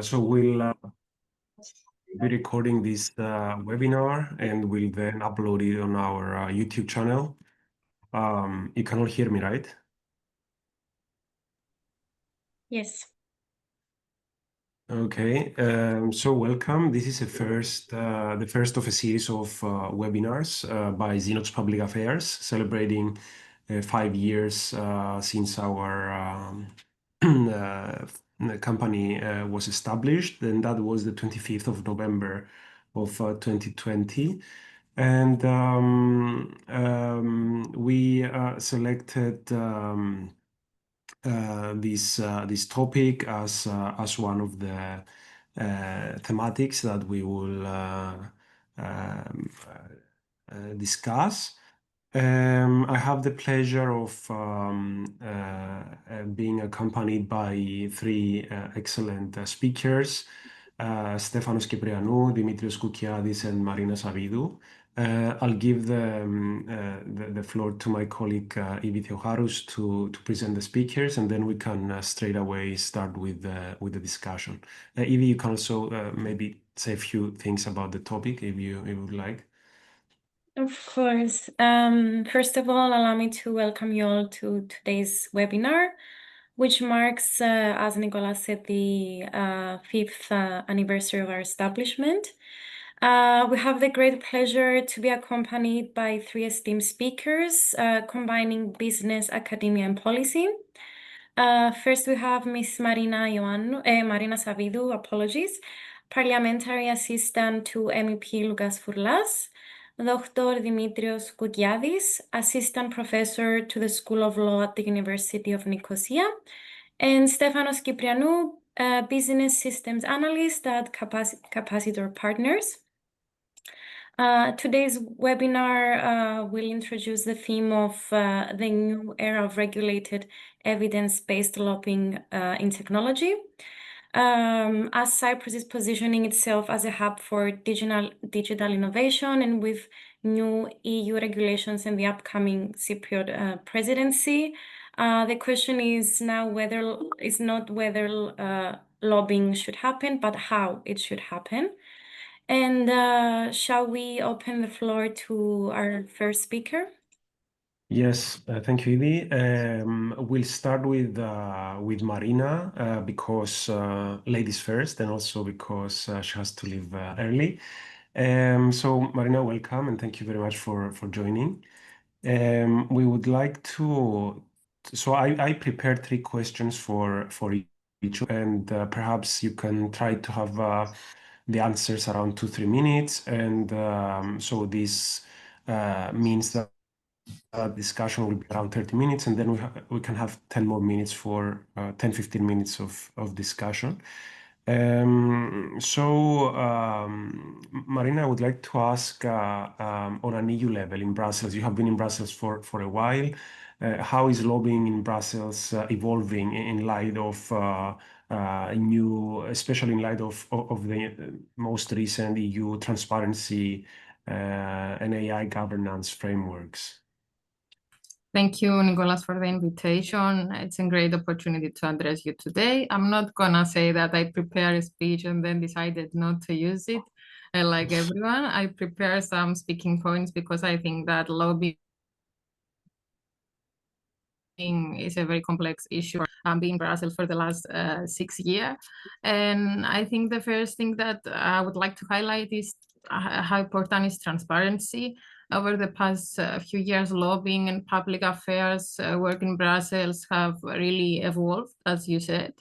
So we'll be recording this webinar and we'll then upload it on our YouTube channel. You can all hear me, right? Yes. Okay, so welcome. This is the first of a series of webinars by Xenox Public Affairs, celebrating 5 years since our company was established, and that was the 25th of November of 2020. And we selected this topic as one of the thematics that we will discuss. I have the pleasure of being accompanied by three excellent speakers, Stephanos Kyprianou, Dimitrios Koukiadis, and Marina Savvidou. I'll give the floor to my colleague Ivi Theocharous to present the speakers, and then we can straight away start with the discussion. Ivi, you can also maybe say a few things about the topic if you would like. Of course. First of all, allow me to welcome you all to today's webinar, which marks, as Nicolas said, the 5th anniversary of our establishment. We have the great pleasure to be accompanied by three esteemed speakers, combining business, academia, and policy. First, we have Ms. Marina Savvidou, Parliamentary Assistant to MEP Loucas Fourlas, Dr. Dimitrios Koukiadis, Assistant Professor to the School of Law at the University of Nicosia, and Stephanos Kyprianou, Business Systems Analyst at Capacitor Partners. Today's webinar will introduce the theme of the new era of regulated evidence-based lobbying in technology. As Cyprus is positioning itself as a hub for digital innovation, and with new EU regulations and the upcoming Cypriot presidency, the question is now not whether lobbying should happen, but how it should happen. And shall we open the floor to our first speaker? Yes, thank you, Ivi. We'll start with Marina because ladies first, and also because she has to leave early. So Marina, welcome, and thank you very much for joining. We would like to. So I prepared 3 questions for each, and perhaps you can try to have the answers around 2-3 minutes, and so this means that discussion will be around 30 minutes, and then we can have 10 more minutes for 10-15 minutes of discussion. Marina, I would like to ask on an EU level in Brussels, you have been in Brussels for a while. How is lobbying in Brussels evolving in light of especially in light of the most recent EU transparency and AI governance frameworks? Thank you, Nicolas, for the invitation. It's a great opportunity to address you today. I'm not gonna say that I prepared a speech and then decided not to use it. Like everyone, I prepare some speaking points because I think that lobbying is a very complex issue. I've been in Brussels for the last 6 years. And I think the first thing that I would like to highlight is how important is transparency. Over the past few years, lobbying and public affairs work in Brussels have really evolved, as you said.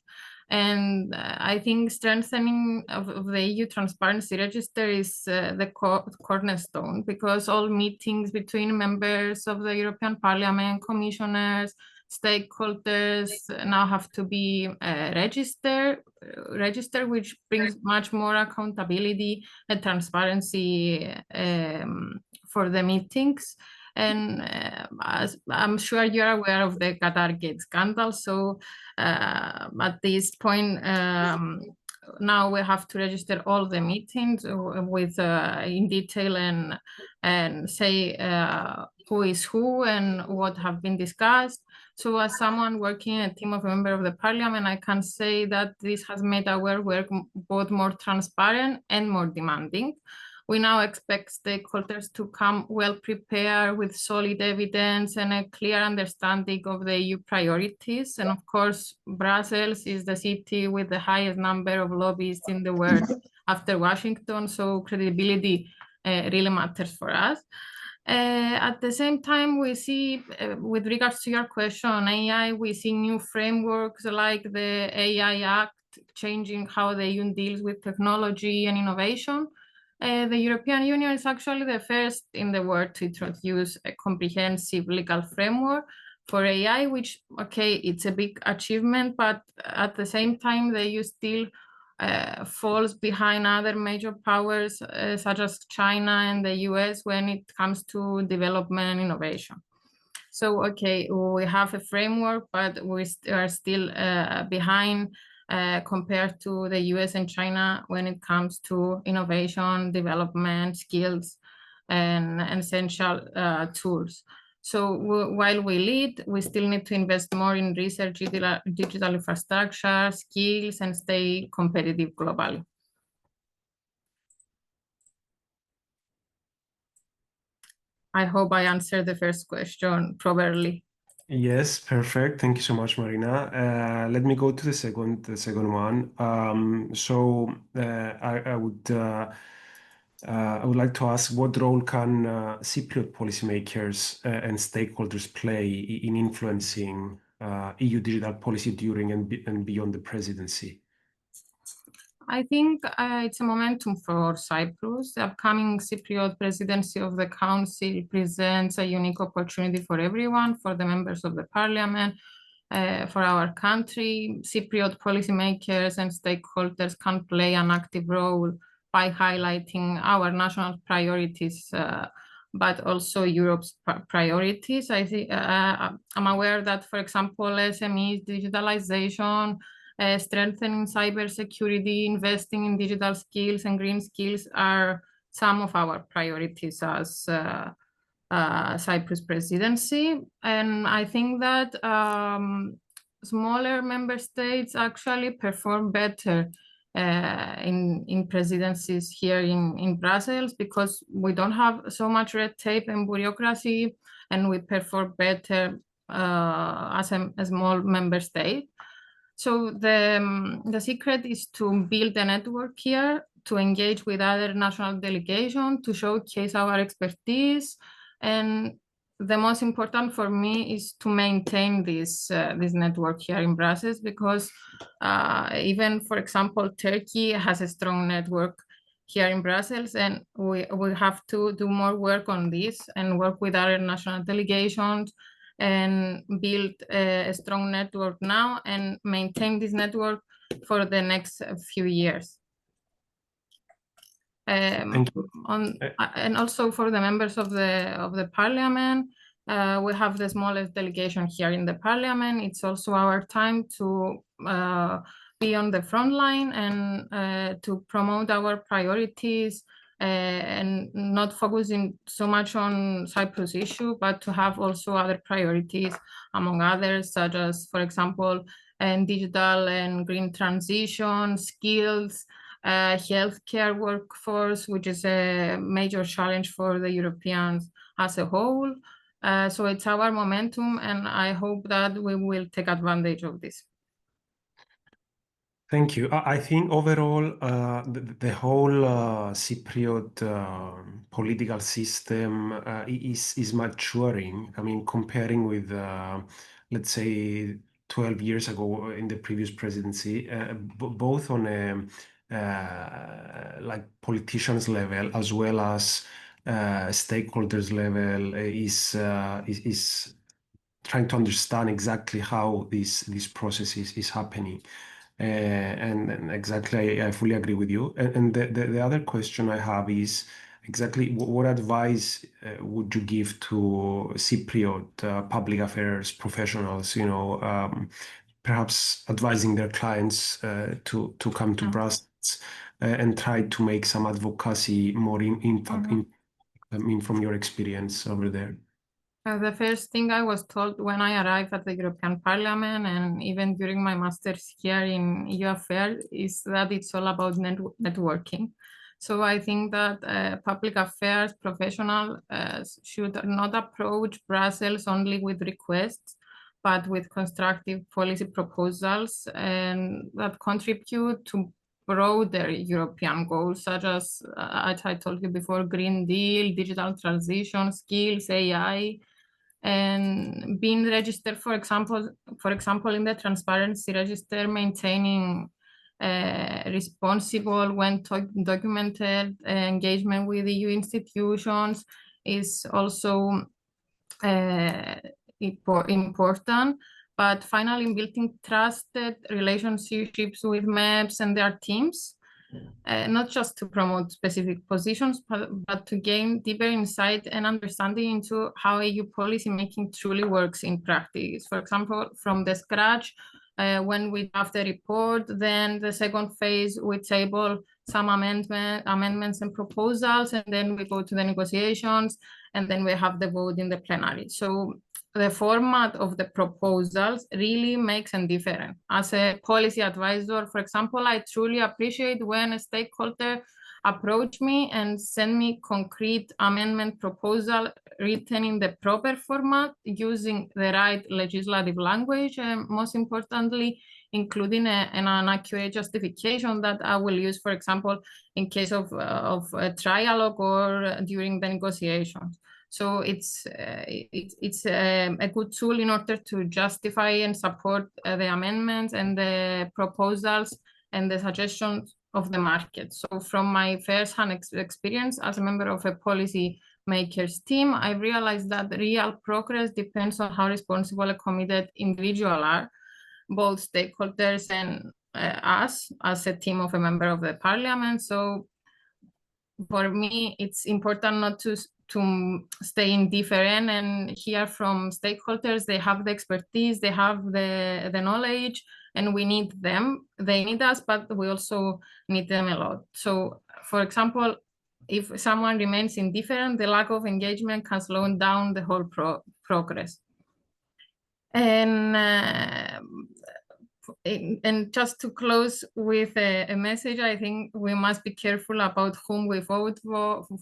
And I think strengthening of the EU transparency register is the cornerstone, because all meetings between members of the European Parliament, commissioners, stakeholders now have to be registered, which brings much more accountability and transparency for the meetings. And as I'm sure you're aware of the Qatargate scandal, so at this point now we have to register all the meetings with in detail and say who is who and what have been discussed. So as someone working in a team of members of the parliament, I can say that this has made our work both more transparent and more demanding. We now expect stakeholders to come well prepared with solid evidence and a clear understanding of the EU priorities. And of course, Brussels is the city with the highest number of lobbyists in the world after Washington, so credibility really matters for us. At the same time, we see, with regards to your question on AI, we see new frameworks like the AI Act changing how the EU deals with technology and innovation. The European Union is actually the first in the world to introduce a comprehensive legal framework for AI, which, okay, it's a big achievement, but at the same time, the EU still falls behind other major powers such as China and the US when it comes to development and innovation. So, okay, we have a framework, but we are still behind compared to the US and China when it comes to innovation, development, skills, and essential tools. So while we lead, we still need to invest more in research, digital infrastructure, skills, and stay competitive globally. I hope I answered the first question properly. Yes, perfect. Thank you so much, Marina. Let me go to the second one. I would like to ask, what role can Cypriot policymakers and stakeholders play in influencing EU digital policy during and beyond the presidency? I think it's a momentum for Cyprus. The upcoming Cypriot presidency of the Council presents a unique opportunity for everyone, for the members of the parliament, for our country. Cypriot policymakers and stakeholders can play an active role by highlighting our national priorities, but also Europe's priorities. I think I'm aware that, for example, SMEs, digitalization, strengthening cybersecurity, investing in digital skills and green skills are some of our priorities as Cyprus presidency. And I think that smaller member states actually perform better in presidencies here in Brussels because we don't have so much red tape and bureaucracy, and we perform better as a small member state. So the secret is to build a network here, to engage with other national delegations, to showcase our expertise. And the most important for me is to maintain this network here in Brussels, because even, for example, Turkey has a strong network here in Brussels, and we have to do more work on this and work with other national delegations and build a strong network now and maintain this network for the next few years. And also for the members of the parliament, we have the smallest delegation here in the parliament. It's also our time to be on the front line and to promote our priorities and not focusing so much on Cyprus issue, but to have also other priorities, among others, such as, for example, digital and green transition, skills, healthcare workforce, which is a major challenge for the Europeans as a whole. So it's our momentum, and I hope that we will take advantage of this. Thank you. I think overall, the whole Cypriot political system is maturing. I mean, comparing with, let's say, 12 years ago in the previous presidency, both on a like politicians level as well as stakeholders level, is trying to understand exactly how this process is happening. And exactly, I fully agree with you. And the other question I have is exactly what advice would you give to Cypriot public affairs professionals, perhaps advising their clients to come to Brussels and try to make some advocacy more impact, from your experience over there? The first thing I was told when I arrived at the European Parliament, and even during my master's here in EU Affairs, is that it's all about networking. So I think that public affairs professionals should not approach Brussels only with requests, but with constructive policy proposals and that contribute to broader European goals, such as I told you before, Green Deal, digital transition, skills, AI, and being registered, for example, in the transparency register, maintaining responsible when documented engagement with EU institutions is also important. But finally, building trusted relationships with MEPs and their teams, not just to promote specific positions, but to gain deeper insight and understanding into how EU policy making truly works in practice. For example, from the scratch, when we draft the report, then the second phase, we table some amendments and proposals, and then we go to the negotiations, and then we have the vote in the plenary. So the format of the proposals really makes a difference. As a policy advisor, for example, I truly appreciate when a stakeholder approach me and send me concrete amendment proposal written in the proper format, using the right legislative language, and most importantly, including an accurate justification that I will use, for example, in case of a trialogue or during the negotiations. So it's a good tool in order to justify and support the amendments and the proposals and the suggestions of the market. So from my first-hand experience as a member of a policy makers team, I realized that real progress depends on how responsible and committed individuals are, both stakeholders and us as a team of a member of the parliament. So for me, it's important not to stay indifferent and hear from stakeholders. They have the expertise, they have the knowledge, and we need them. They need us, but we also need them a lot. So, for example, if someone remains indifferent, the lack of engagement can slow down the whole progress. And just to close with a message, I think we must be careful about whom we vote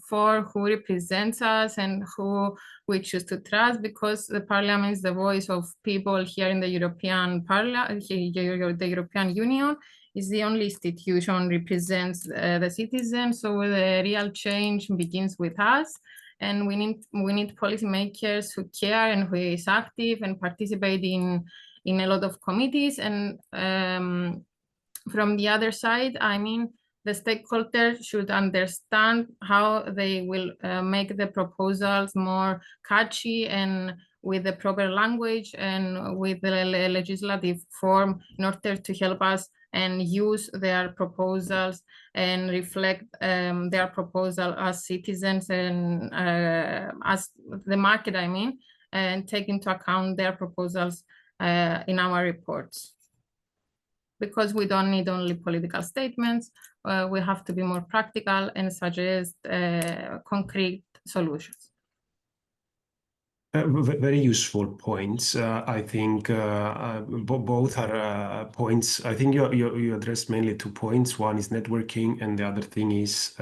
for, who represents us, and who we choose to trust, because the Parliament is the voice of people here in the European Parliament. The European Union is the only institution represents the citizens. So the real change begins with us. And we need policymakers who care and who is active and participate in a lot of committees. And from the other side, I mean, the stakeholders should understand how they will make the proposals more catchy and with the proper language and with the legislative form in order to help us and use their proposals and reflect their proposal as citizens and as the market, I mean, and take into account their proposals in our reports. Because we don't need only political statements, we have to be more practical and suggest concrete solutions. Very useful points. I think both are points. I think you addressed mainly 2 points. One is networking, and the other thing is,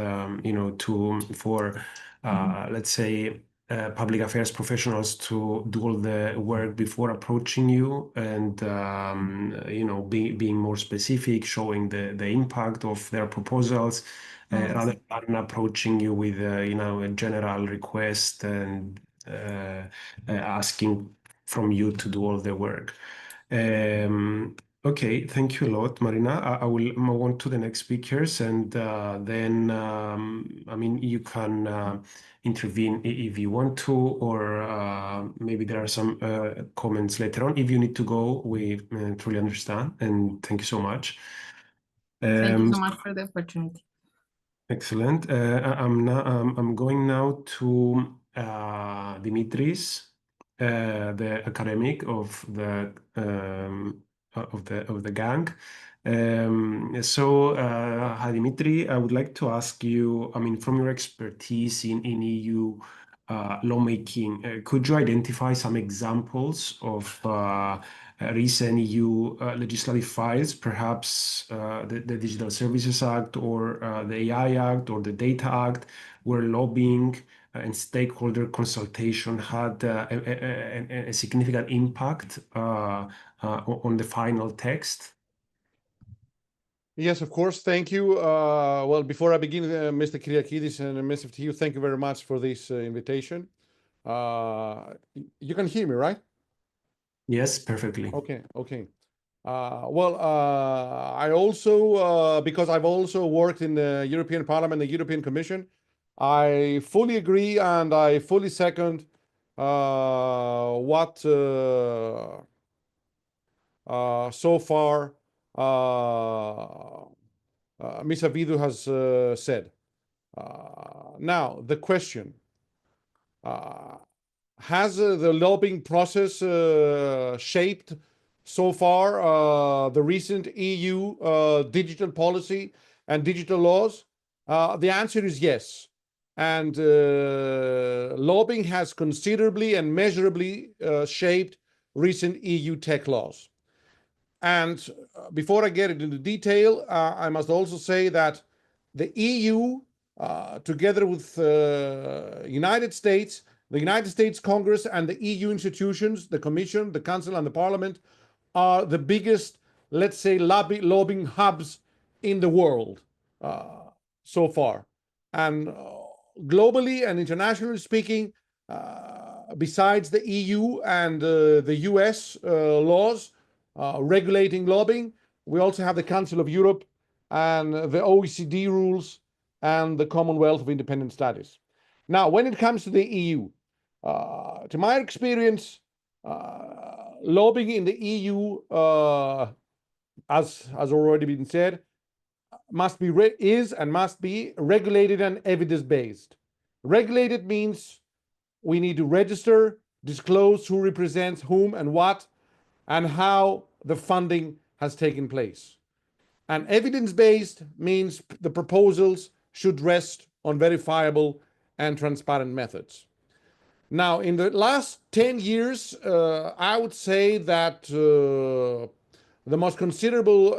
let's say, public affairs professionals to do all the work before approaching you, and being more specific, showing the impact of their proposals, rather than approaching you with a general request and asking from you to do all the work. Okay, thank you a lot, Marina. I will move on to the next speakers, and then I mean, you can intervene if you want to, or maybe there are some comments later on. If you need to go, we truly understand, and thank you so much. Thank you so much for the opportunity. Excellent. I'm going now to Dimitrios, the academic of the gang. Hi, Dimitri. I would like to ask you, I mean, from your expertise in EU lawmaking. Could you identify some examples of recent EU legislative files, perhaps the Digital Services Act or the AI Act or the Data Act, where lobbying and stakeholder consultation had a significant impact on the final text? Yes, of course. Thank you. Well, before I begin, Mr. Kyriakidis and Mr. FTU, thank you very much for this invitation. You can hear me, right? Yes, perfectly. Okay. Well, I also, because I've also worked in the European Parliament, the European Commission, I fully agree and I fully second what so far Ms. Savvidou has said. Now, the question, has the lobbying process shaped so far the recent EU digital policy and digital laws? The answer is yes. And lobbying has considerably and measurably shaped recent EU tech laws. And before I get into detail, I must also say that the EU, together with the United States Congress and the EU institutions, the Commission, the Council, and the Parliament, are the biggest, let's say, lobbying hubs in the world so far. And globally and internationally speaking, besides the EU and the US laws regulating lobbying, we also have the Council of Europe and the OECD rules and the Commonwealth of Independent Studies. Now, when it comes to the EU, to my experience, lobbying in the EU, as has already been said, must be regulated and evidence-based. Regulated means we need to register, disclose who represents whom and what, and how the funding has taken place. And evidence-based means the proposals should rest on verifiable and transparent methods. Now, in the last 10 years, I would say that the most considerable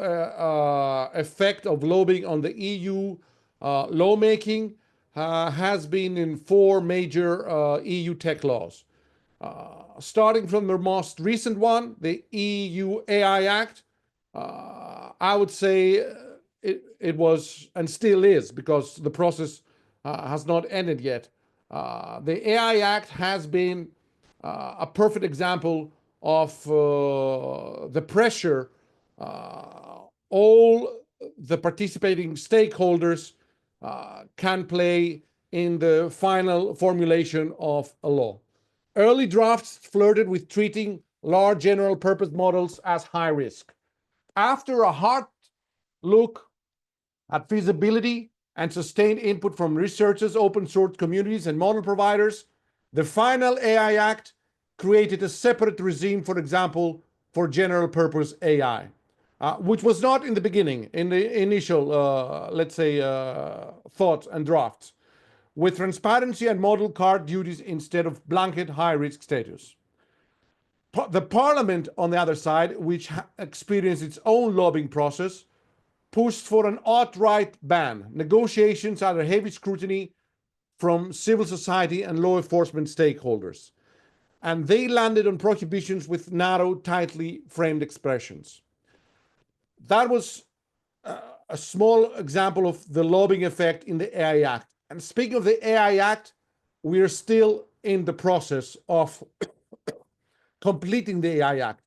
effect of lobbying on the EU lawmaking has been in 4 major EU tech laws. Starting from the most recent one, the EU AI Act, I would say it was and still is, because the process has not ended yet. The AI Act has been a perfect example of the pressure all the participating stakeholders can play in the final formulation of a law. Early drafts flirted with treating large general purpose models as high risk. After a hard look at feasibility and sustained input from researchers, open source communities, and model providers, the final AI Act created a separate regime, for example, for general purpose AI, which was not in the beginning, in the initial, let's say, thoughts and drafts, with transparency and model card duties instead of blanket high-risk status. The Parliament, on the other side, which experienced its own lobbying process, pushed for an outright ban, negotiations under heavy scrutiny from civil society and law enforcement stakeholders. And they landed on prohibitions with narrow, tightly framed expressions. That was a small example of the lobbying effect in the AI Act. And speaking of the AI Act, we are still in the process of completing the AI Act,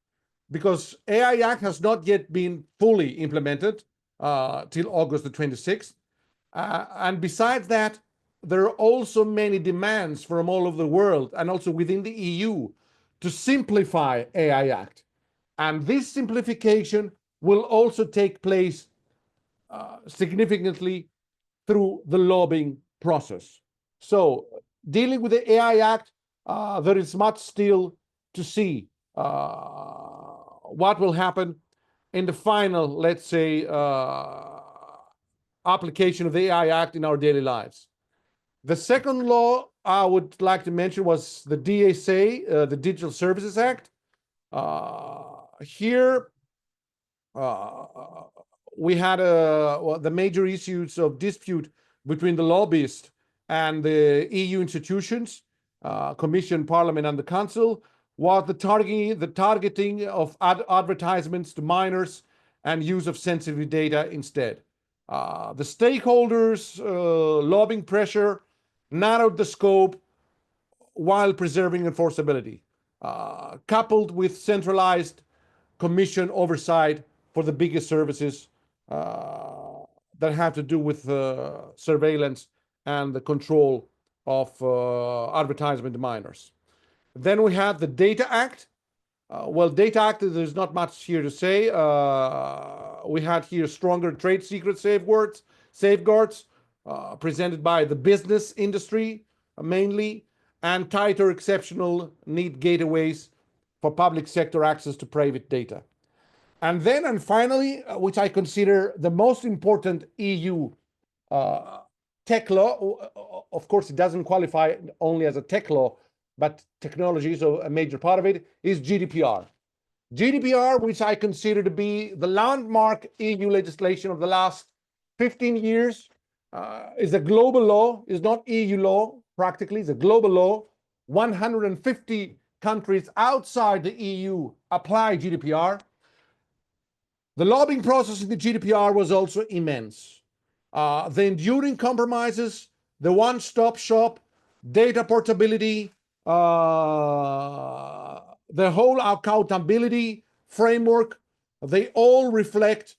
because AI Act has not yet been fully implemented till August the 26th. And besides that, there are also many demands from all over the world and also within the EU to simplify AI Act. And this simplification will also take place significantly through the lobbying process. So dealing with the AI Act, there is much still to see what will happen in the final, let's say, application of the AI Act in our daily lives. The second law I would like to mention was the DSA, the Digital Services Act. Here, we had the major issues of dispute between the lobbyist and the EU institutions, Commission, Parliament, and the Council, was the targeting of advertisements to minors and use of sensitive data instead. The stakeholders' lobbying pressure narrowed the scope while preserving enforceability, coupled with centralized Commission oversight for the biggest services that have to do with surveillance and the control of advertisement to minors. Then we have the Data Act. Well, Data Act, there's not much here to say. We had here stronger trade secret safeguards presented by the business industry mainly, and tighter exceptional need gateways for public sector access to private data. And then, and finally, which I consider the most important EU tech law, of course, it doesn't qualify only as a tech law, but technology is a major part of it, is GDPR. GDPR, which I consider to be the landmark EU legislation of the last 15 years, is a global law, is not EU law, practically, it's a global law. 150 countries outside the EU apply GDPR. The lobbying process in the GDPR was also immense. The enduring compromises, the one-stop shop, data portability, the whole accountability framework, they all reflect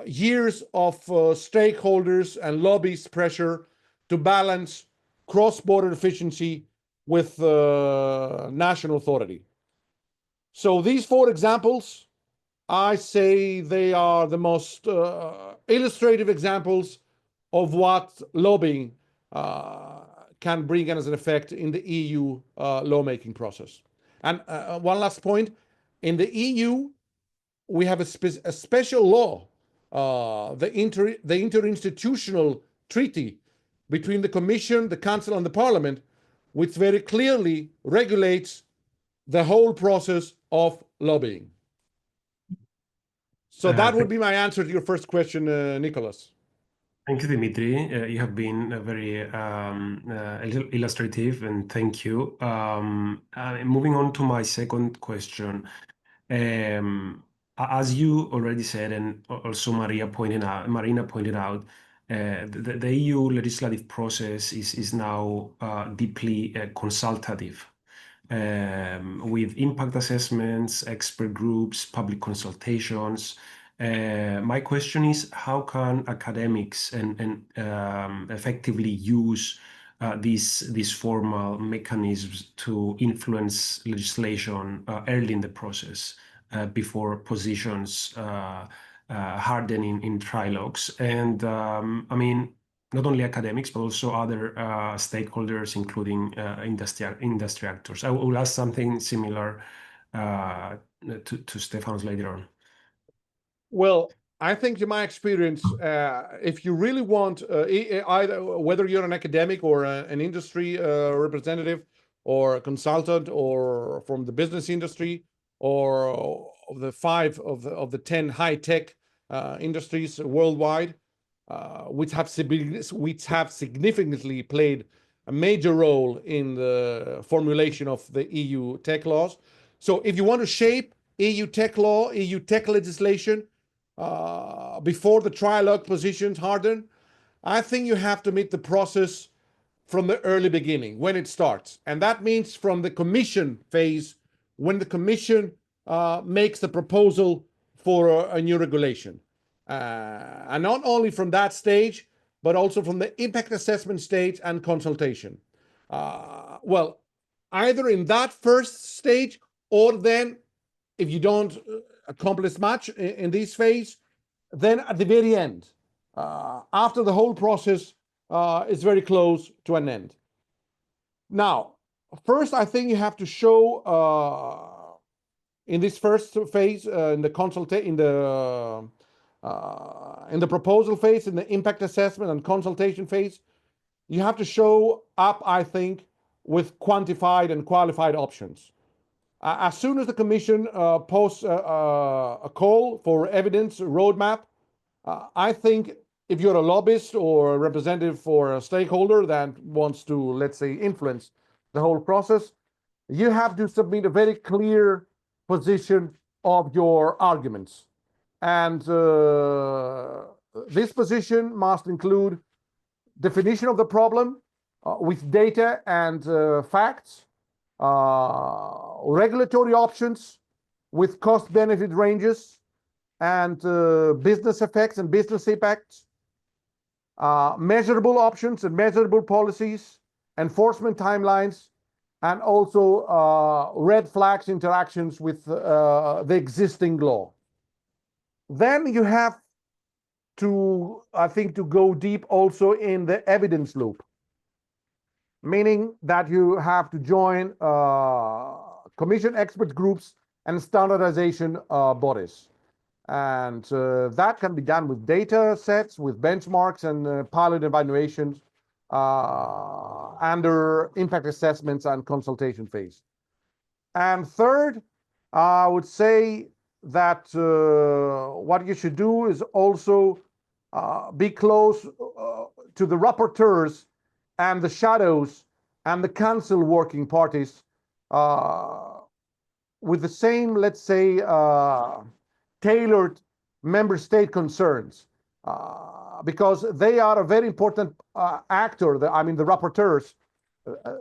years of stakeholders and lobbyists' pressure to balance cross-border efficiency with national authority. So these 4 examples, I say they are the most illustrative examples of what lobbying can bring as an effect in the EU lawmaking process. And one last point, in the EU, we have a special law, the interinstitutional treaty between the Commission, the Council, and the Parliament, which very clearly regulates the whole process of lobbying. So that would be my answer to your first question, Nicholas. Thank you, Dimitri. You have been very illustrative, and thank you. Moving on to my second question. As you already said, and also Marina pointed out, the EU legislative process is now deeply consultative, with impact assessments, expert groups, public consultations. My question is, how can academics and effectively use these formal mechanisms to influence legislation early in the process, before positions harden in trilogues? And I mean, not only academics, but also other stakeholders, including industry actors. I will ask something similar to Stephanos later on. Well, I think in my experience, if you really want, either whether you're an academic or an industry representative or a consultant or from the business industry or of the 5 of the 10 high-tech industries worldwide, which have significantly played a major role in the formulation of the EU tech laws. So if you want to shape EU tech law, EU tech legislation, before the trilogue positions harden, I think you have to meet the process from the early beginning, when it starts. And that means from the Commission phase, when the Commission makes the proposal for a new regulation. And not only from that stage, but also from the impact assessment stage and consultation. Well, either in that first stage, or then if you don't accomplish much in this phase, then at the very end, after the whole process is very close to an end. Now, first, I think you have to show in this first phase, in the proposal phase, in the impact assessment and consultation phase, you have to show up, I think, with quantified and qualified options. As soon as the Commission posts a call for evidence roadmap, I think if you're a lobbyist or a representative for a stakeholder that wants to, let's say, influence the whole process, you have to submit a very clear position of your arguments. And this position must include definition of the problem with data and facts, regulatory options with cost-benefit ranges, and business effects and business impacts, measurable options and measurable policies, enforcement timelines, and also red flags interactions with the existing law. Then you have to, I think, to go deep also in the evidence loop, meaning that you have to join commission expert groups and standardization bodies. And that can be done with data sets, with benchmarks and pilot evaluations under impact assessments and consultation phase. And third, I would say that what you should do is also be close to the rapporteurs and the shadows and the council working parties with the same, let's say, tailored member state concerns, because they are a very important actor. The rapporteurs,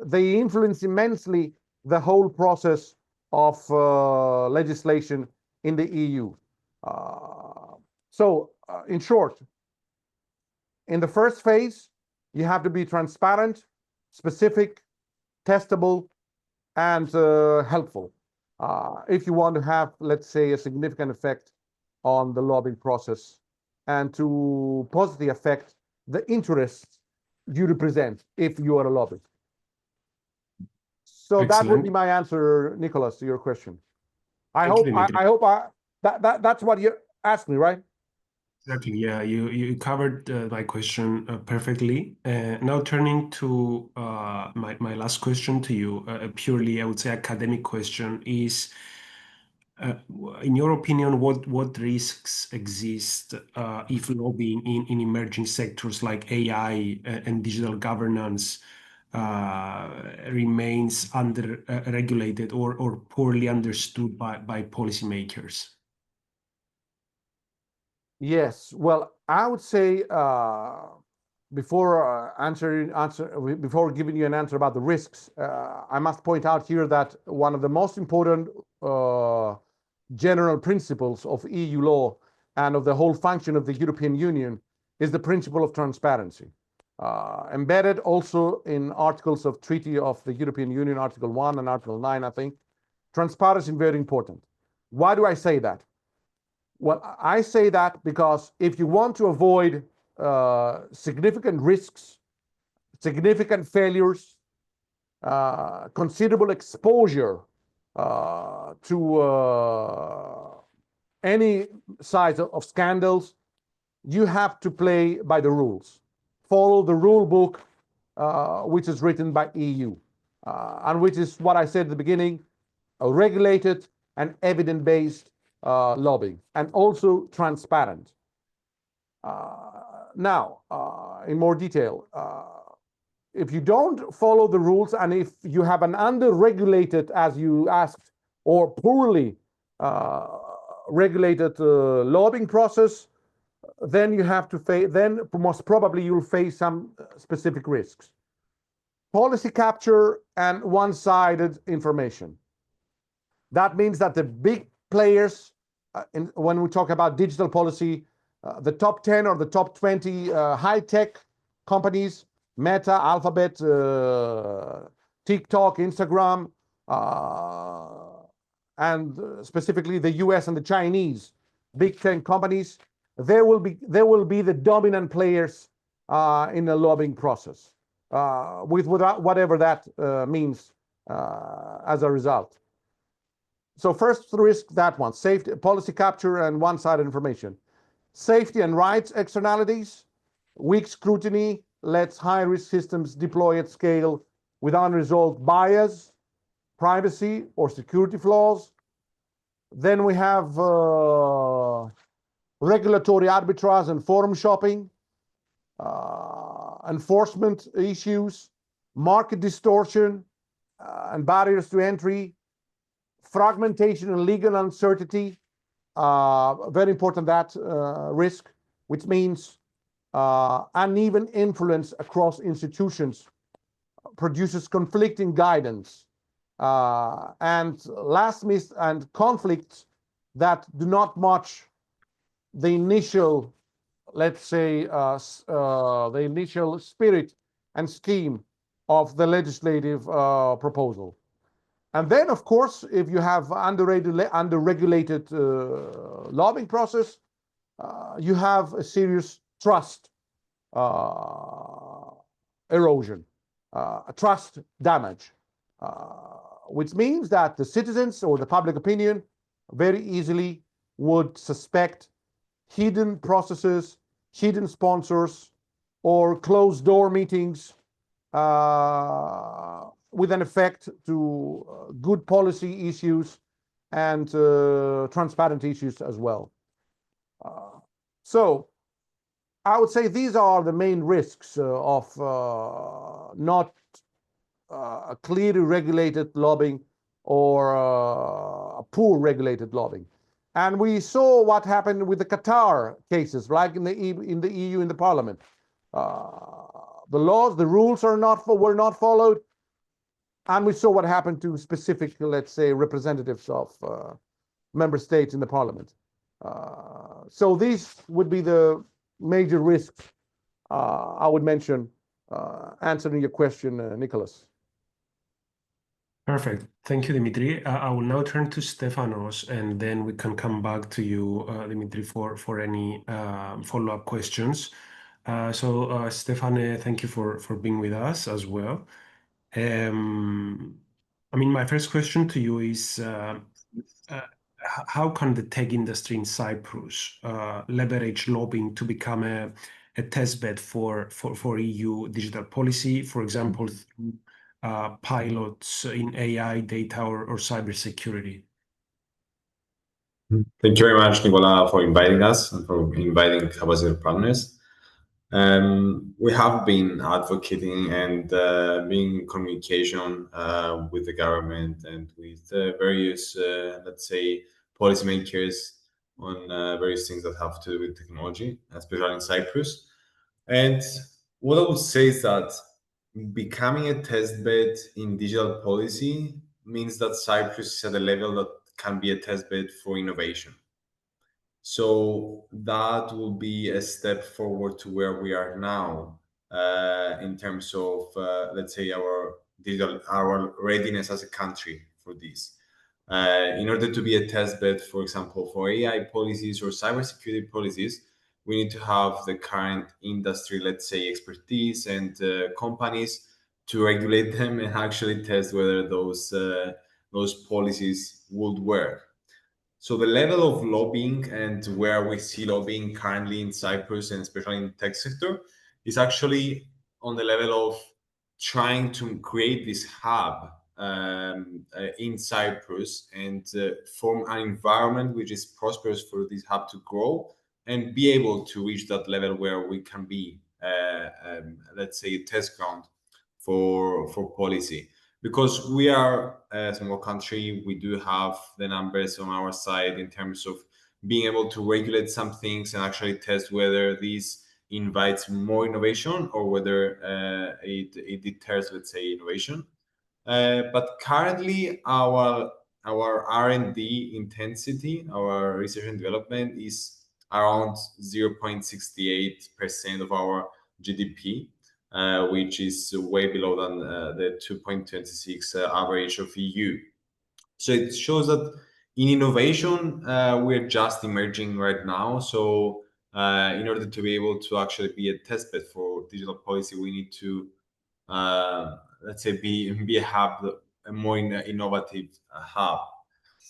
they influence immensely the whole process of legislation in the EU. So, in short, in the first phase, you have to be transparent, specific, testable, and helpful if you want to have, let's say, a significant effect on the lobbying process and to positively affect the interests you represent if you are a lobbyist. So Excellent. That would be my answer, Nicholas, to your question. I hope that's what you asked me, right? Exactly. Yeah, you covered my question perfectly. Now turning to my last question to you, purely, I would say, academic question is, in your opinion, what risks exist if lobbying in emerging sectors like AI and digital governance remains under-regulated or poorly understood by policymakers? Yes, well, I would say before giving you an answer about the risks, I must point out here that one of the most important general principles of EU law and of the whole function of the European Union is the principle of transparency. Embedded also in articles of Treaty of the European Union, Article 1 and Article 9, I think. Transparency is very important. Why do I say that? Well, I say that because if you want to avoid significant risks, significant failures, considerable exposure to any size of scandals, you have to play by the rules. Follow the rule book which is written by EU and which is what I said at the beginning, a regulated and evidence-based lobbying, and also transparent. Now, in more detail, if you don't follow the rules and if you have an under-regulated, as you asked, or poorly regulated lobbying process, then you have to face, then most probably you'll face some specific risks. Policy capture and one-sided information. That means that the big players, when we talk about digital policy, the top 10 or the top 20 high-tech companies, Meta, Alphabet, TikTok, Instagram, and specifically the US and the Chinese big 10 companies, they will be the dominant players in the lobbying process, with whatever that means as a result. So first risk, that one, safety, policy capture and one-sided information. Safety and rights externalities, weak scrutiny, lets high-risk systems deploy at scale with unresolved bias, privacy, or security flaws. Then we have regulatory arbitrage and forum shopping, enforcement issues, market distortion and barriers to entry, fragmentation and legal uncertainty, very important, that risk, which means uneven influence across institutions produces conflicting guidance, and conflicts that do not match the initial, let's say, the initial spirit and scheme of the legislative proposal. And then, of course, if you have under-regulated lobbying process, you have a serious trust erosion, trust damage, which means that the citizens or the public opinion very easily would suspect hidden processes, hidden sponsors, or closed-door meetings with an effect to good policy issues and transparent issues as well. So I would say these are the main risks of not a clearly regulated lobbying or a poor regulated lobbying. And we saw what happened with the Qatar cases, like in the EU, in the Parliament. The laws, the rules were not followed, and we saw what happened to specific, let's say, representatives of member states in the Parliament. So these would be the major risks I would mention, answering your question, Nicholas. Perfect. Thank you, Dimitri. I will now turn to Stephanos, and then we can come back to you, Dimitri, for any follow-up questions. Stefane, thank you for being with us as well. I mean, my first question to you is, how can the tech industry in Cyprus leverage lobbying to become a testbed for EU digital policy, for example, through pilots in AI, data, or cybersecurity? Thank you very much, Nicola, for inviting us and for inviting Capacitor partners. We have been advocating and being in communication with the government and with various, let's say, policymakers on various things that have to do with technology, especially in Cyprus. And what I would say is that becoming a testbed in digital policy means that Cyprus is at a level that can be a testbed for innovation. So that will be a step forward to where we are now in terms of, let's say, our readiness as a country for this. In order to be a testbed, for example, for AI policies or cybersecurity policies, we need to have the current industry, let's say, expertise and companies to regulate them and actually test whether those policies would work. So the level of lobbying and where we see lobbying currently in Cyprus, and especially in the tech sector, is actually on the level of trying to create this hub in Cyprus and form an environment which is prosperous for this hub to grow and be able to reach that level where we can be, let's say, a test ground for policy. Because we are a small country, we do have the numbers on our side in terms of being able to regulate some things and actually test whether this invites more innovation or whether it deters, let's say, innovation. But currently, our R&D intensity, our research and development, is around 0.68% of our GDP. Which is way below than the 2.26 average of EU. So it shows that in innovation, we're just emerging right now. So in order to be able to actually be a testbed for digital policy, we need to, let's say, be a hub, a more innovative hub.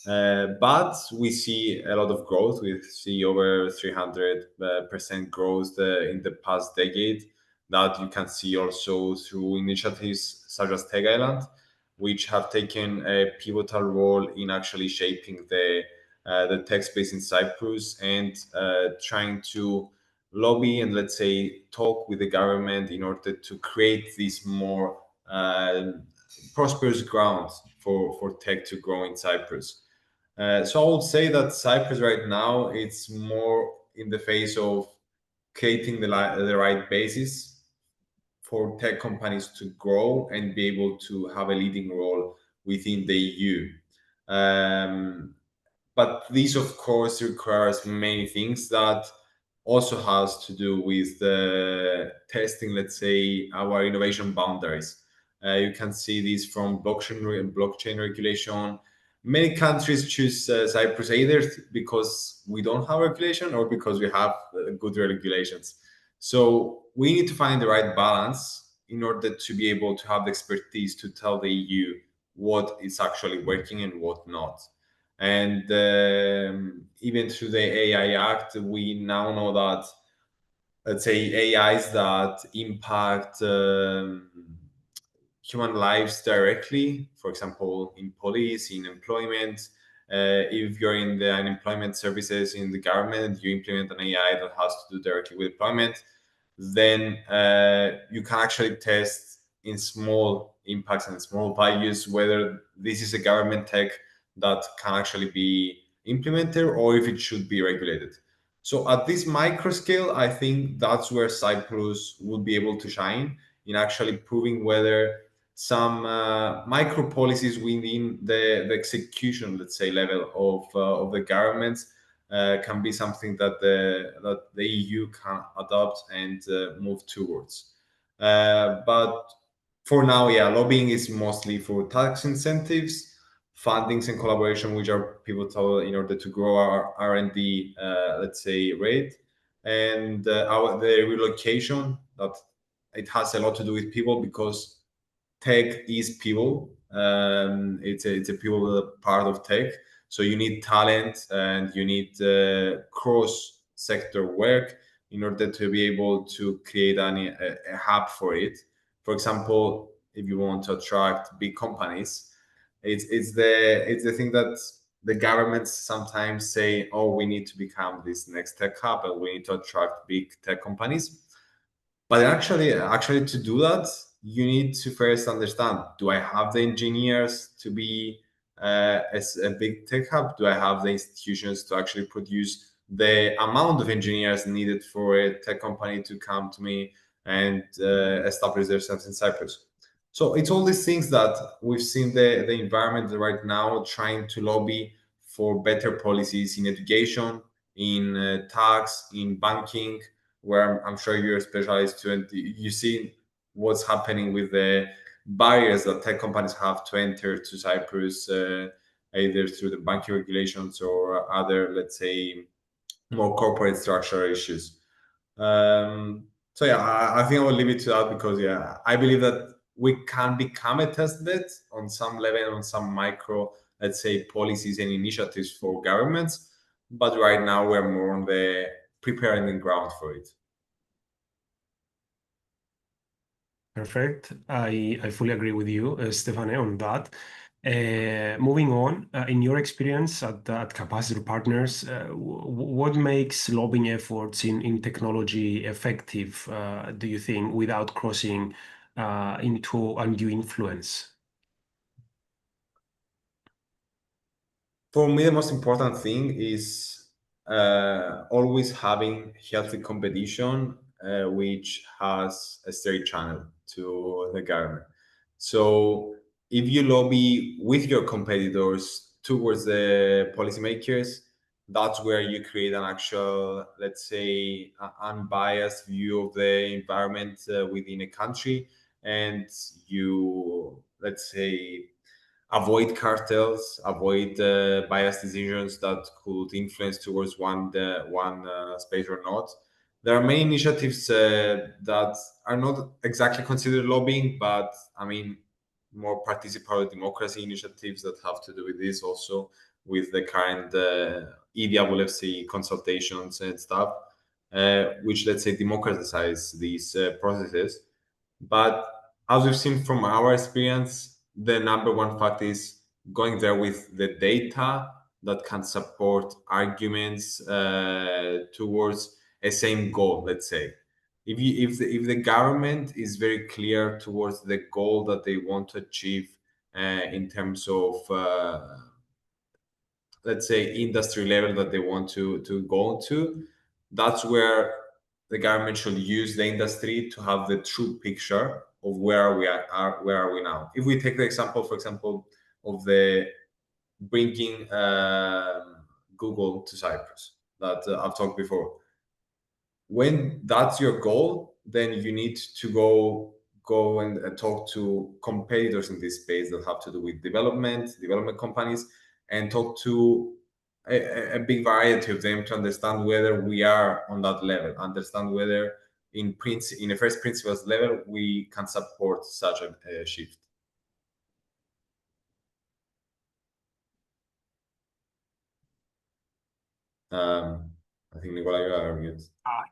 But we see a lot of growth. We see over 300% growth in the past decade. that you can see also through initiatives such as Tech Island, which have taken a pivotal role in actually shaping the tech space in Cyprus and trying to lobby and, let's say, talk with the government in order to create this more prosperous ground for tech to grow in Cyprus. So I would say that Cyprus right now, it's more in the phase of creating the right basis for tech companies to grow and be able to have a leading role within the EU. But this, of course, requires many things that also has to do with the testing, let's say, our innovation boundaries. You can see this from blockchain regulation. Many countries choose Cyprus either because we don't have regulation or because we have good regulations. So we need to find the right balance in order to be able to have the expertise to tell the EU what is actually working and what not. And even through the AI Act, we now know that, let's say, AIs that impact human lives directly, for example, in police, in employment. If you're in the unemployment services in the government, you implement an AI that has to do directly with employment, then you can actually test in small impacts and small values whether this is a government tech that can actually be implemented or if it should be regulated. So at this micro scale, I think that's where Cyprus would be able to shine in actually proving whether some micro policies within the execution, let's say, level of the governments can be something that the EU can adopt and move towards. But for now, yeah, lobbying is mostly for tax incentives, fundings and collaboration, which are pivotal in order to grow our R&D, let's say, rate, and the relocation, that it has a lot to do with people because tech is people. It's a people part of tech. So you need talent and you need cross-sector work in order to be able to create a hub for it. For example, if you want to attract big companies, it's the thing that the governments sometimes say, oh, we need to become this next tech hub and we need to attract big tech companies. But actually to do that, you need to first understand, do I have the engineers to be as a big tech hub? Do I have the institutions to actually produce the amount of engineers needed for a tech company to come to me and establish themselves in Cyprus? So it's all these things that we've seen the environment right now trying to lobby for better policies in education, in tax, in banking, where I'm sure you're specialized to, and you see what's happening with the barriers that tech companies have to enter to Cyprus, either through the banking regulations or other, let's say, more corporate structural issues. So yeah, I think I will leave it to that because yeah, I believe that we can become a test bed on some level, on some micro, let's say, policies and initiatives for governments. But right now we're more on the preparing the ground for it. Perfect. I fully agree with you, Stefane, on that. Moving on, in your experience at Capacitor Partners, what makes lobbying efforts in technology effective, do you think, without crossing into undue influence? For me, the most important thing is always having healthy competition, which has a straight channel to the government. So if you lobby with your competitors towards the policymakers, that's where you create an actual, let's say, unbiased view of the environment within a country, and you, let's say, avoid cartels, avoid biased decisions that could influence towards one space or not. There are many initiatives that are not exactly considered lobbying, but I mean, more participatory democracy initiatives that have to do with this, also with the current EDWFC consultations and stuff. which, let's say, democratize these processes. But as we've seen from our experience, the number one fact is going there with the data that can support arguments towards a same goal. Let's say, if the government is very clear towards the goal that they want to achieve in terms of let's say industry level that they want to go to, that's where the government should use the industry to have the true picture of where we are where are we now. If we take the example, for example, of the bringing Google to Cyprus that I've talked before, when that's your goal, then you need to go and talk to competitors in this space that have to do with development companies, and talk to a big variety of them to understand whether we are on that level, understand whether in a first principles level we can support such a shift. I think Nicola, you are mute.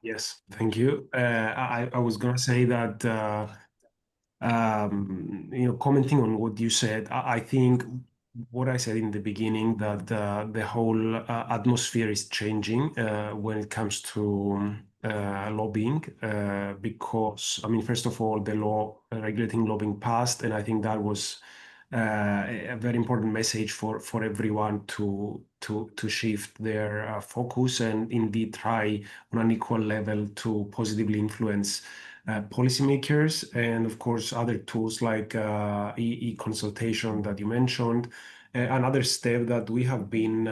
Yes, thank you. I was going to say that, commenting on what you said, I think what I said in the beginning, that the whole atmosphere is changing when it comes to lobbying, because, I mean, first of all, the law regulating lobbying passed, and I think that was a very important message for everyone to shift their focus and indeed try on an equal level to positively influence policymakers, and of course other tools like e-consultation that you mentioned. Another step that we have been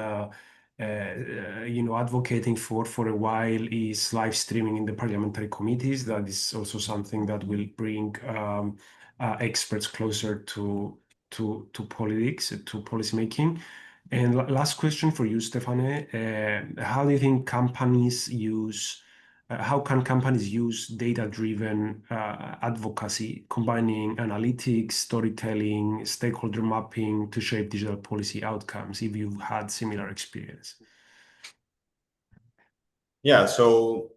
advocating for a while is live streaming in the parliamentary committees. That is also something that will bring experts closer to politics, to policymaking. And last question for you, Stefane. How do you think how can companies use data-driven advocacy, combining analytics, storytelling, stakeholder mapping to shape digital policy outcomes, if you've had similar experience? Yeah, so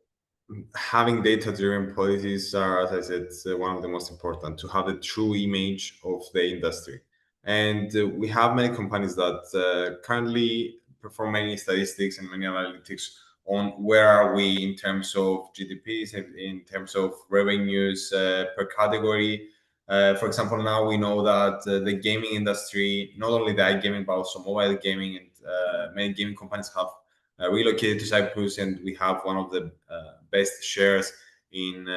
having data-driven policies are, as I said, one of the most important, to have a true image of the industry. And we have many companies that currently perform many statistics and many analytics on where are we in terms of GDPs, in terms of revenues per category. For example, now we know that the gaming industry, not only the iGaming, but also mobile gaming, and many gaming companies have relocated to Cyprus, and we have one of the best shares in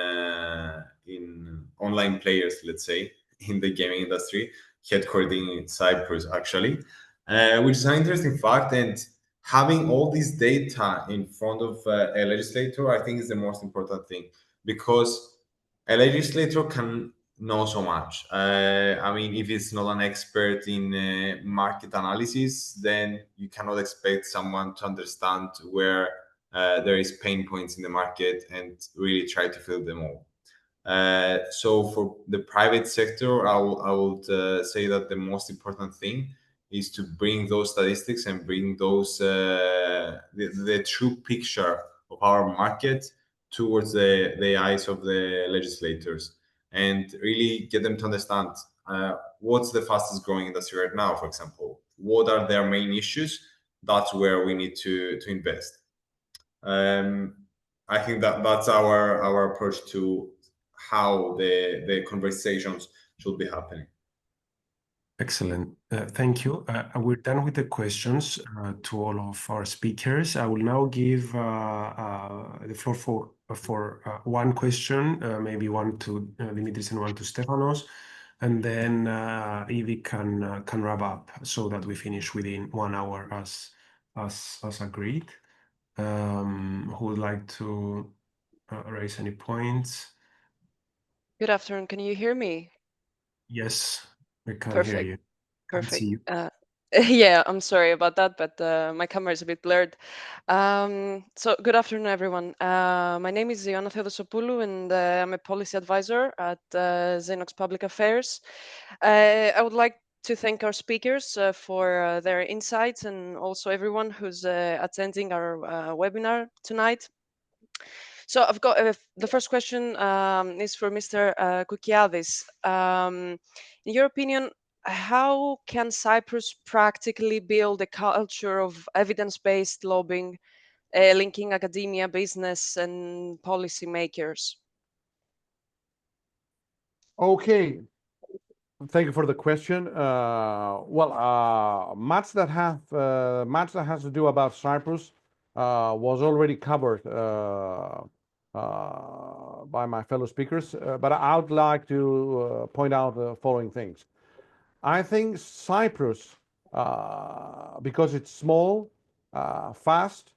online players, let's say, in the gaming industry, headquartered in Cyprus, actually, which is an interesting fact. And having all this data in front of a legislator, I think, is the most important thing, because a legislator can know so much. I mean, if it's not an expert in market analysis, then you cannot expect someone to understand where there is pain points in the market and really try to fill them all. So for the private sector, I would say that the most important thing is to bring those statistics and bring those the true picture of our market towards the eyes of the legislators, and really get them to understand what's the fastest growing industry right now, for example. What are their main issues? That's where we need to invest. I think that's our approach to how the conversations should be happening. Excellent. Thank you. We're done with the questions to all of our speakers. I will now give the floor for one question, maybe one to Dimitrios and one to Stephanos, and then Evie can wrap up so that we finish within 1 hour as agreed. Who would like to raise any points? Good afternoon. Can you hear me? Yes, we can Perfect. hear you. Perfect. See you. Yeah, I'm sorry about that, but my camera is a bit blurred. So good afternoon, everyone. My name is Ziona Theodosopoulou, and I'm a policy advisor at Xenox Public Affairs. I would like to thank our speakers for their insights, and also everyone who's attending our webinar tonight. So I've got the first question is for Mr. Koukiadis. In your opinion, how can Cyprus practically build a culture of evidence-based lobbying, linking academia, business, and policymakers? Okay, thank you for the question. Much that has to do about Cyprus was already covered by my fellow speakers, but I would like to point out the following things. I think Cyprus, because it's small, fast,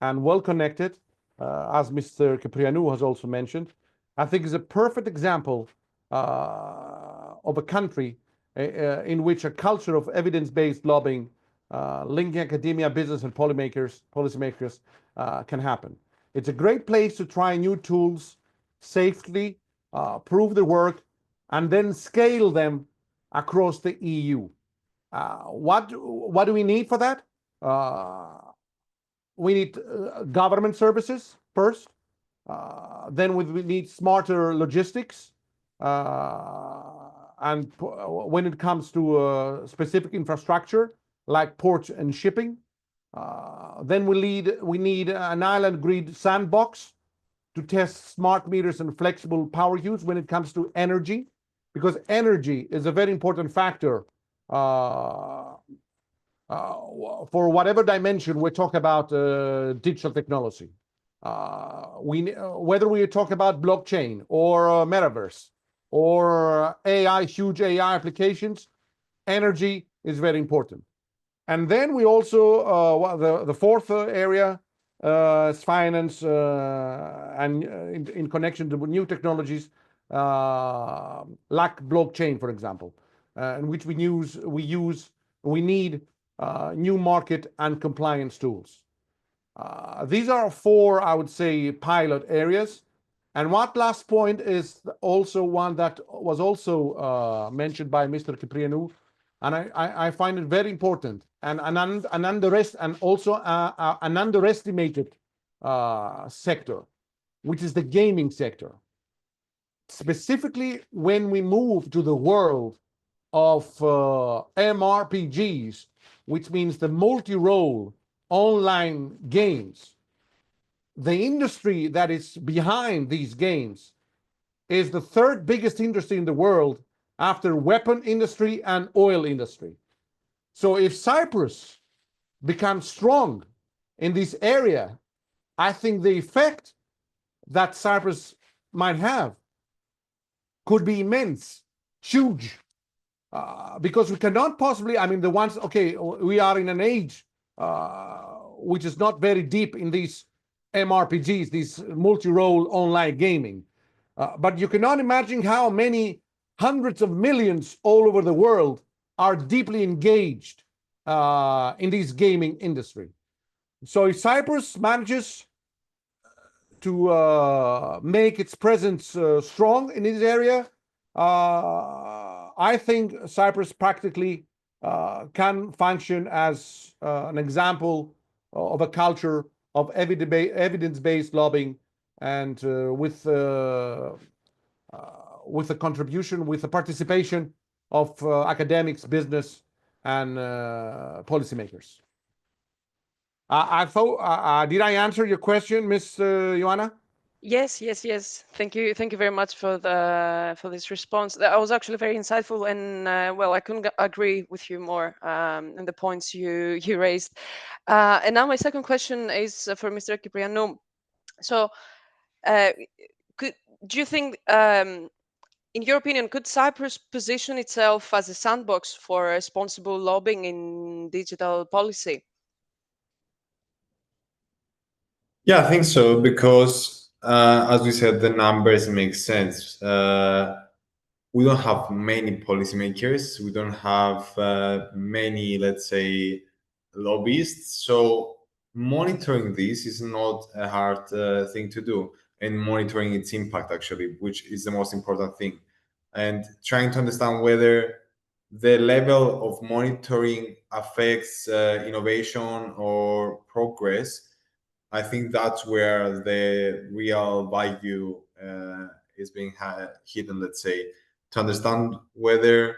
and well connected, as Mr. Kyprianou has also mentioned, I think is a perfect example of a country in which a culture of evidence-based lobbying, linking academia, business, and policymakers can happen. It's a great place to try new tools safely, prove their work, and then scale them across the EU. What do we need for that? We need government services first. Then we need smarter logistics. And when it comes to specific infrastructure like ports and shipping, then we need an island grid sandbox to test smart meters and flexible power use when it comes to energy, because energy is a very important factor for whatever dimension we talk about digital technology. Whether we talk about blockchain or metaverse or AI, huge AI applications, energy is very important. And then we also, the fourth area is finance, and in connection to new technologies, like blockchain, for example, in which we need new market and compliance tools. These are four, I would say, pilot areas. And what last point is also one that was also mentioned by Mr. Kyprianou, and I find it very important and an underestimated sector, which is the gaming sector. Specifically, when we move to the world of MRPGs, which means the multi-role online games, the industry that is behind these games is the third biggest industry in the world after weapon industry and oil industry. So if Cyprus becomes strong in this area, I think the effect that Cyprus might have could be immense, huge, because we cannot possibly, we are in an age which is not very deep in these MRPGs, these multi-role online gaming. But you cannot imagine how many hundreds of millions all over the world are deeply engaged in this gaming industry. So if Cyprus manages to make its presence strong in this area, I think Cyprus practically can function as an example of a culture of evidence-based lobbying, and with the contribution, with the participation of academics, business, and policymakers. I thought, did I answer your question, Ms. Ioanna? Yes. Thank you very much for this response. That was actually very insightful, and I couldn't agree with you more in the points you raised. And now my second question is for Mr. Kyprianou. So, do you think, in your opinion, could Cyprus position itself as a sandbox for responsible lobbying in digital policy? Yeah, I think so, because as we said, the numbers make sense. We don't have many policymakers. We don't have many, let's say, lobbyists. So monitoring this is not a hard thing to do, and monitoring its impact, actually, which is the most important thing. And trying to understand whether the level of monitoring affects innovation or progress I think that's where the real value is being hidden, let's say, to understand whether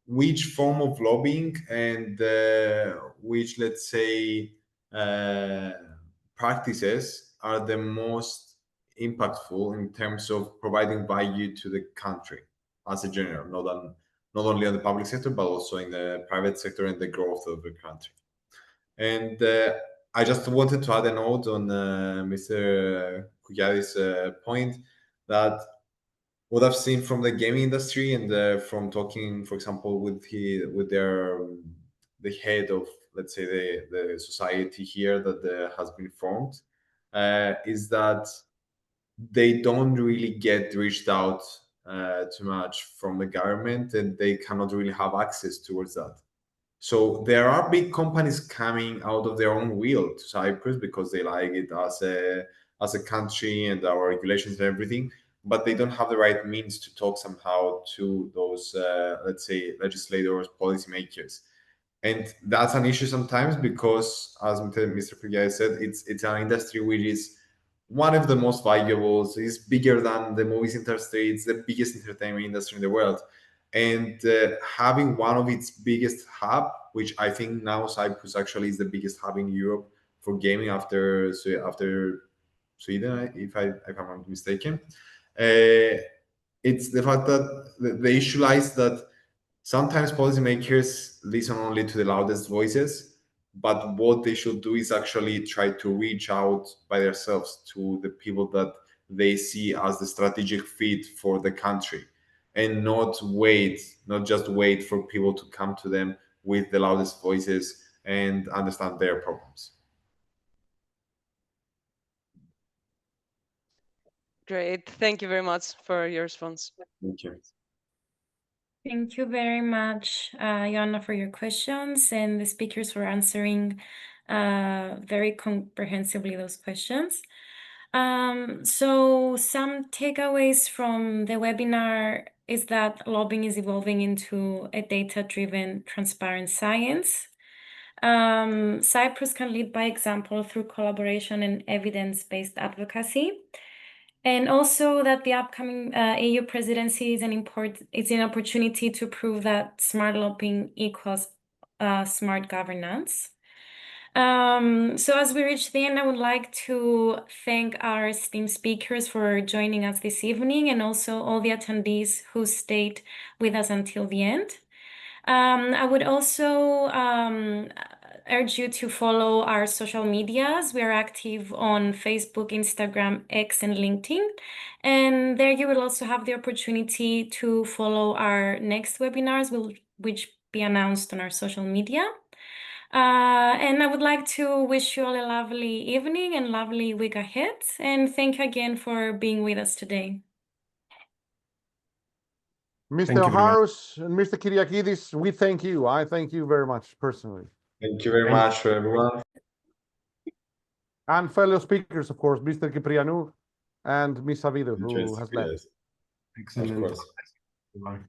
which form of lobbying and which, let's say, practices are the most impactful in terms of providing value to the country as a general, not only on the public sector, but also in the private sector and the growth of the country. And I just wanted to add a note on Mr. Koukiadis' point that what I've seen from the gaming industry and from talking, for example, with the head of, let's say, the society here that has been formed, is that they don't really get reached out too much from the government, and they cannot really have access towards that. So there are big companies coming out of their own will to Cyprus because they like it as a country and our regulations and everything, but they don't have the right means to talk somehow to those, let's say, legislators, policymakers. And that's an issue sometimes because, as Mr. Koukiadis said, it's an industry which is one of the most valuable. So it's bigger than the movies industry. It's the biggest entertainment industry in the world. And having one of its biggest hub, which I think now Cyprus actually is the biggest hub in Europe for gaming after Sweden, if I'm not mistaken. It's the fact that the issue lies that sometimes policymakers listen only to the loudest voices, but what they should do is actually try to reach out by themselves to the people that they see as the strategic fit for the country, and not just wait for people to come to them with the loudest voices and understand their problems. Great. Thank you very much for your response. Thank you. Thank you very much, Joanna, for your questions, and the speakers for answering very comprehensively those questions. So some takeaways from the webinar is that lobbying is evolving into a data-driven, transparent science. Cyprus can lead by example through collaboration and evidence-based advocacy. And also that the upcoming EU presidency is an opportunity to prove that smart lobbying equals smart governance. So as we reach the end, I would like to thank our esteemed speakers for joining us this evening, and also all the attendees who stayed with us until the end. I would also urge you to follow our social medias. We are active on Facebook, Instagram, X, and LinkedIn. And there you will also have the opportunity to follow our next webinars, which be announced on our social media. And I would like to wish you all a lovely evening and lovely week ahead. And thank you again for being with us today. Mr. Harus and Mr. Kyriakidis, we thank you. I thank you very much personally. Thank you very much for everyone. And fellow speakers, of course, Mr. Kyprianou and Ms. Savvidou, who has left. Excellent. Of course. Bye.